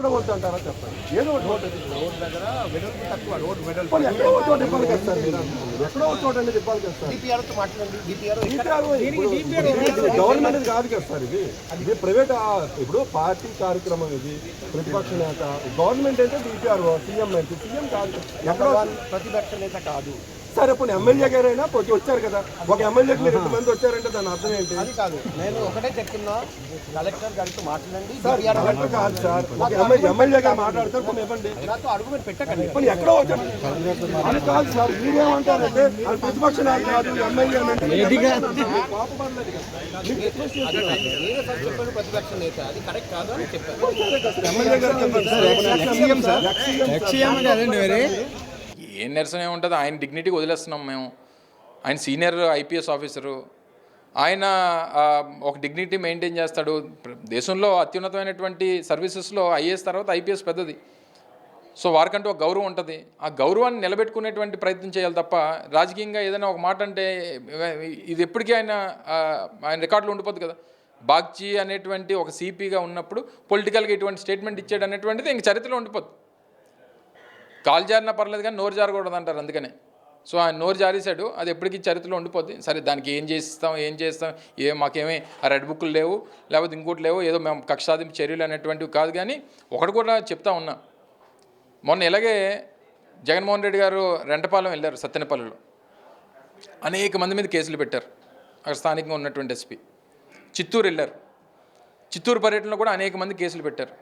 ఎక్కడ వద్దంటారా చెప్పండి. ఏదో రోడ్ దగ్గర వెడల్పు తక్కువ, రోడ్ వెడల్పు పోనీ ఎక్కడో ఒక చోట ఇబ్బందికి వస్తారు మీరు. ఎక్కడో ఒక చోట అనేది ఇబ్బందికి వస్తారు. డిపిఆర్తో మాట్లాడండి. డిపిఆర్ గవర్నమెంట్ కాదు కదా సార్, ఇది ప్రైవేట్. ఇప్పుడు పార్టీ కార్యక్రమం, ఇది ప్రతిపక్ష నేత. గవర్నమెంట్ అయితే డిపిఆర్ సీఎం అయితే సీఎం కాదు. ఎక్కడో ప్రతిపక్ష నేత కాదు. సరే ఇప్పుడు ఎమ్మెల్యే గారైనా పొద్దు వచ్చారు కదా, ఒక ఎమ్మెల్యేకి మీరు ఎంతమంది వచ్చారంటే దాని అర్థం ఏంటి? అది కాదు, నేను ఒకటే చెప్తున్నా, కలెక్టర్ గారితో మాట్లాడండి. సార్ కలెక్టర్ కాదు సార్, ఒక ఎమ్మెల్యే గారు మాట్లాడతారు, కొన్ని ఇవ్వండి. నాతో ఆర్గ్యుమెంట్ పెట్టకండి. కొన్ని ఎక్కడో వచ్చారు అని కాదు సార్. మీరేమంటారంటే అది ప్రతిపక్ష నాయకుడు కాదు, ఎమ్మెల్యే చెప్పాను ప్రతిపక్ష నేత, అది కరెక్ట్ కాదు అని చెప్పాను. ఎమ్మెల్యే గారు ఏం నిరసన ఏముంటుంది? ఆయన డిగ్నిటీకి వదిలేస్తున్నాం మేము. ఆయన సీనియర్ ఐపీఎస్ ఆఫీసరు, ఆయన ఒక డిగ్నిటీ మెయింటైన్ చేస్తాడు. దేశంలో అత్యున్నతమైనటువంటి సర్వీసెస్లో ఐఏఎస్ తర్వాత ఐపీఎస్ పెద్దది. సో వారికంటూ ఒక గౌరవం ఉంటుంది. ఆ గౌరవాన్ని నిలబెట్టుకునేటువంటి ప్రయత్నం చేయాలి తప్ప రాజకీయంగా ఏదైనా ఒక మాట అంటే ఇది ఎప్పటికీ ఆయన రికార్డులో ఉండిపోద్ది కదా. బాగ్చి అనేటువంటి ఒక సిపిగా ఉన్నప్పుడు పొలిటికల్గా ఇటువంటి స్టేట్మెంట్ ఇచ్చాడు అనేటువంటిది ఇంక చరిత్రలో ఉండిపోద్ది. కాలు జారినా పర్లేదు కానీ నోరు జారకూడదు అంటారు, అందుకనే. సో ఆయన నోరు జారేశాడు, అది ఎప్పటికీ చరిత్రలో ఉండిపోద్ది. సరే దానికి ఏం చేస్తాం మాకేమీ ఆ రెడ్ బుక్లు లేవు, లేకపోతే ఇంకోటి లేవు, ఏదో మేము కక్ష సాధింపు చర్యలు అనేటువంటివి కాదు. కానీ ఒకటి కూడా చెప్తా ఉన్నా, మొన్న ఇలాగే జగన్మోహన్ రెడ్డి గారు రెంటపాలెం వెళ్ళారు, సత్తెనపల్లిలో అనేక మంది మీద కేసులు పెట్టారు. అక్కడ స్థానికంగా ఉన్నటువంటి ఎస్పీ. చిత్తూరు వెళ్ళారు, చిత్తూరు పర్యటనలో కూడా అనేక మంది కేసులు పెట్టారు.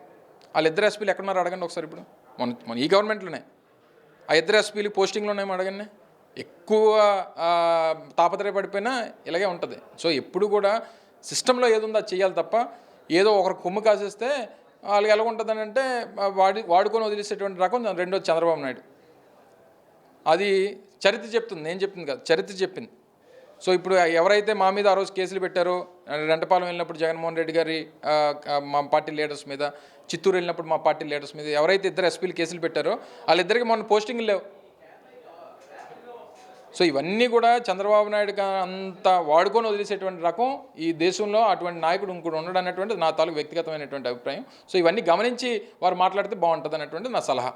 వాళ్ళిద్దరు ఎస్పీలు ఎక్కడున్నారు అడగండి ఒకసారి. ఇప్పుడు మన ఈ గవర్నమెంట్లోనే ఆ ఇద్దరు ఎస్పీలు పోస్టింగ్లో ఉన్నాయేమో అడగండి. ఎక్కువ తాపత్రయపడిపోయినా ఇలాగే ఉంటుంది. సో ఎప్పుడు కూడా సిస్టంలో ఏది ఉందో అది చేయాలి తప్ప ఏదో ఒకరు కొమ్ము కాసేస్తే వాళ్ళకి ఎలా ఉంటుందని అంటే వాడుకొని వదిలేసేటువంటి రకం రెండోది చంద్రబాబు నాయుడు. అది చరిత్ర చెప్తుంది, నేను చెప్తుంది కాదు, చరిత్ర చెప్పింది. సో ఇప్పుడు ఎవరైతే మా మీద ఆ రోజు కేసులు పెట్టారో, రెంటపాలెం వెళ్ళినప్పుడు జగన్మోహన్ రెడ్డి గారి మా పార్టీ లీడర్స్ మీద, చిత్తూరు వెళ్ళినప్పుడు మా పార్టీ లీడర్స్ మీద ఎవరైతే ఇద్దరు ఎస్పీలు కేసులు పెట్టారో వాళ్ళిద్దరికి మొన్న పోస్టింగ్లు లేవు. సో ఇవన్నీ కూడా చంద్రబాబు నాయుడు అంత వాడుకొని వదిలేసేటువంటి రకం ఈ దేశంలో అటువంటి నాయకుడు ఇంకోటి ఉండడం అనేటువంటిది నా తాలూకు వ్యక్తిగతమైనటువంటి అభిప్రాయం. సో ఇవన్నీ గమనించి వారు మాట్లాడితే బాగుంటుంది అనేటువంటిది నా సలహా.